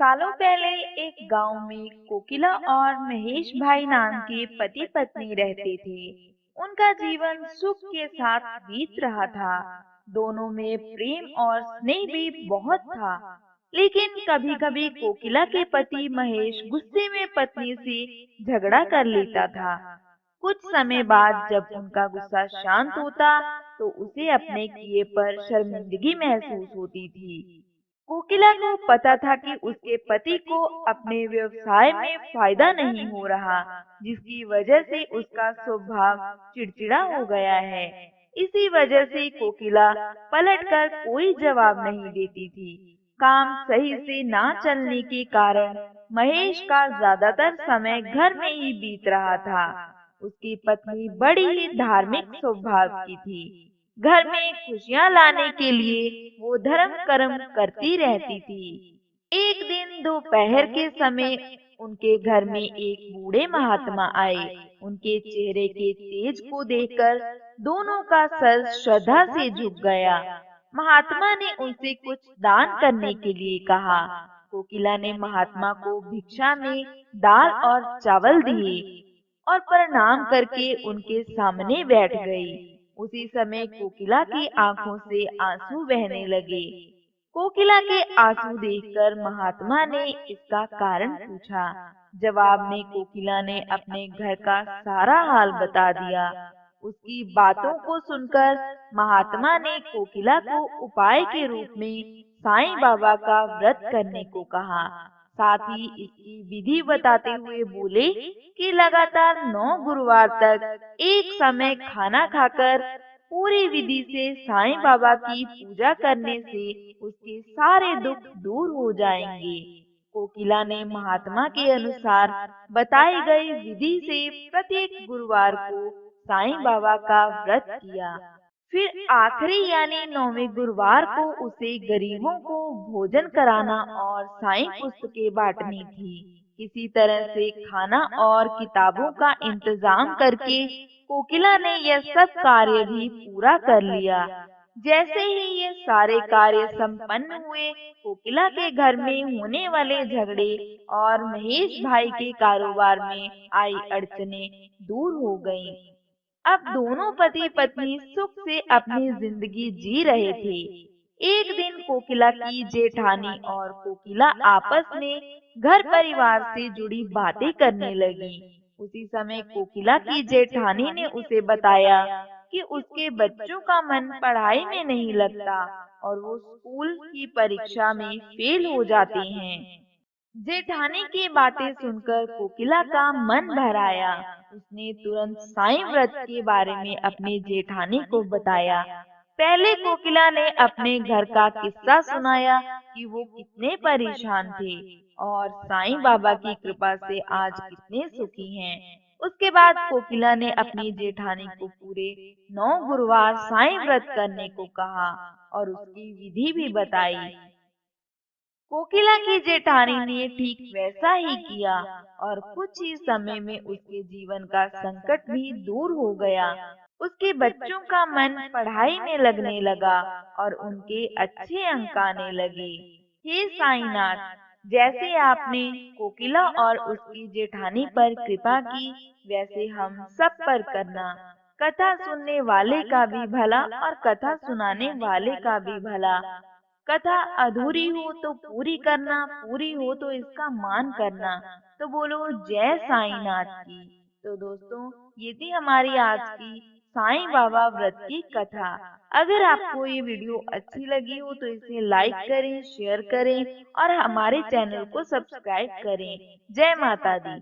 सालों पहले एक गांव में कोकिला और महेश भाई नाम के पति पत्नी रहते थे। उनका जीवन सुख के साथ बीत रहा था। दोनों में प्रेम और स्नेह भी बहुत था। लेकिन कभी-कभी कोकिला के पति महेश गुस्से में पत्नी से झगड़ा कर लेता था। कुछ समय बाद जब उनका गुस्सा शांत होता, तो उसे अपने किए पर शर्मिंदगी महसूस होती थी। कोकिला को पता था कि उसके पति को अपने व्यवसाय में फायदा नहीं हो रहा, जिसकी वजह से उसका स्वभाव चिड़चिड़ा हो गया है। इसी वजह से कोकिला पलटकर कोई जवाब नहीं देती थी। काम सही से ना चलने के कारण महेश का ज्यादातर समय घर में ही बीत रहा था। उसकी पत्नी बड़ी ही धार्मिक स्वभाव की थी। घर में खुशियां लाने के लिए वो धर्म कर्म करती रहती थी। एक दिन दोपहर के समय उनके घर में एक बूढ़े महात्मा आए। उनके चेहरे के तेज को देखकर दोनों का सर श्रद्धा से झुक गया। महात्मा ने उनसे कुछ दान करने के लिए कहा। कोकिला ने महात्मा को भिक्षा में दाल और चावल दिए और प्रणाम करके उनके सामने बैठ गई। उसी समय कोकिला की आंखों से आंसू बहने लगे। कोकिला के आंसू देखकर महात्मा ने इसका कारण पूछा। जवाब में कोकिला ने अपने घर का सारा हाल बता दिया। उसकी बातों को सुनकर महात्मा ने कोकिला को उपाय के रूप में साईं बाबा का व्रत करने को कहा। साथ ही इसकी विधि बताते हुए बोले कि लगातार 9 गुरुवार तक एक समय खाना खाकर पूरी विधि से साईं बाबा की पूजा करने से उसके सारे दुख दूर हो जाएंगे। कोकिला ने महात्मा के अनुसार बताई गई विधि से प्रत्येक गुरुवार को साईं बाबा का व्रत किया। फिर आखिरी यानी 9वें गुरुवार को उसे गरीबों को भोजन कराना और साईं पुस्तकें बांटनी थी। किसी तरह से खाना और किताबों का इंतजाम करके कोकिला ने यह सब कार्य भी पूरा कर लिया। जैसे ही ये सारे कार्य संपन्न हुए, कोकिला के घर में होने वाले झगड़े और महेश भाई के कारोबार में आई अड़चनें दूर हो गईं। अब दोनों पति पत्नी सुख से अपनी जिंदगी जी रहे थे। एक दिन कोकिला की जेठानी और कोकिला आपस में घर परिवार से जुड़ी बातें करने लगी। उसी समय कोकिला की जेठानी ने उसे बताया कि उसके बच्चों का मन पढ़ाई में नहीं लगता और वो स्कूल की परीक्षा में फेल हो जाते हैं। जेठानी की बातें सुनकर कोकिला का मन भर आया। उसने तुरंत साईं व्रत के बारे में अपनी जेठानी को बताया। पहले कोकिला ने अपने घर का किस्सा सुनाया कि वो कितने परेशान थे और साईं बाबा की कृपा से आज कितने सुखी हैं। उसके बाद कोकिला ने अपनी जेठानी को पूरे 9 गुरुवार साईं व्रत करने को कहा और उसकी विधि भी बताई। कोकिला की जेठानी ने ठीक वैसा ही किया और कुछ ही समय में उसके जीवन का संकट भी दूर हो गया। उसके बच्चों का मन पढ़ाई में लगने लगा और उनके अच्छे अंक आने लगे। हे साईनाथ, जैसे आपने कोकिला और उसकी जेठानी पर कृपा की, वैसे हम सब पर करना। कथा सुनने वाले का भी भला और कथा सुनाने वाले का भी भला। कथा अधूरी हो तो पूरी करना, पूरी हो तो इसका मान करना। तो बोलो जय साईनाथ की। तो दोस्तों, ये थी हमारी आज की साईं बाबा व्रत की कथा। अगर आपको ये वीडियो अच्छी लगी हो तो इसे लाइक करें, शेयर करें और हमारे चैनल को सब्सक्राइब करें। जय माता दी।